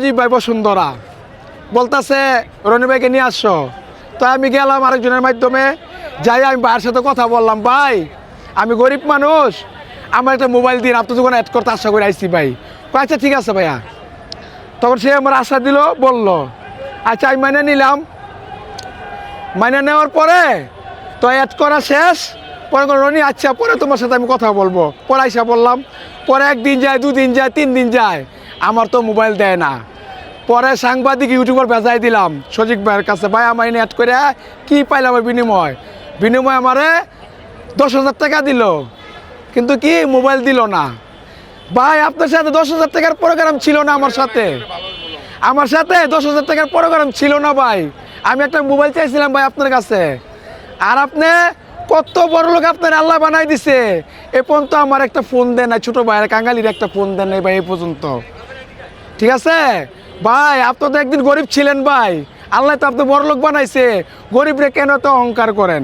জি ভাই বসুন্ধরা বলতেছে রনি ভাইকে নিয়ে আসছো। তো আমি গেলাম আরেকজনের মাধ্যমে, যাই আমি ভাইয়ের সাথে কথা বললাম, ভাই আমি গরিব মানুষ, আমার একটা মোবাইল দিন, আপনি যখন অ্যাড করতে আশা করে আইসি ভাই। আচ্ছা ঠিক আছে ভাইয়া। তখন সে আমার আশা দিল, বললো আচ্ছা আমি মাইনে নিলাম। মাইনে নেওয়ার পরে তো অ্যাড করা শেষ। পরে রনি আচ্ছা পরে তোমার সাথে আমি কথা বলবো। পরে আইসা বললাম, পরে একদিন যায়, দুদিন যায়, 3 দিন যায়, আমার তো মোবাইল দেয় না। পরে সাংবাদিক ইউটিউবার ভেজাই দিলাম সজিক ভাইয়ের কাছে, ভাই আমার এনে অ্যাড করে কী পাইলাম বিনিময় আমারে 10,000 টাকা দিল, কিন্তু কি মোবাইল দিল না। ভাই আপনার সাথে 10,000 টাকার প্রোগ্রাম ছিল না, আমার সাথে 10,000 টাকার প্রোগ্রাম ছিল না ভাই। আমি একটা মোবাইল চাইছিলাম ভাই আপনার কাছে, আর আপনি কত বড় লোক আপনার আল্লাহ বানাই দিছে, এ পর্যন্ত আমার একটা ফোন দেন নাই, ছোটো ভাইয়ের কাঙ্গালির একটা ফোন দেন নাই ভাই এ পর্যন্ত। ঠিক আছে ভাই, আপনি তো একদিন গরিব ছিলেন ভাই, আল্লাহ তো আপনি বড় লোক বানাইছে, গরিবরে কেন তো অহংকার করেন?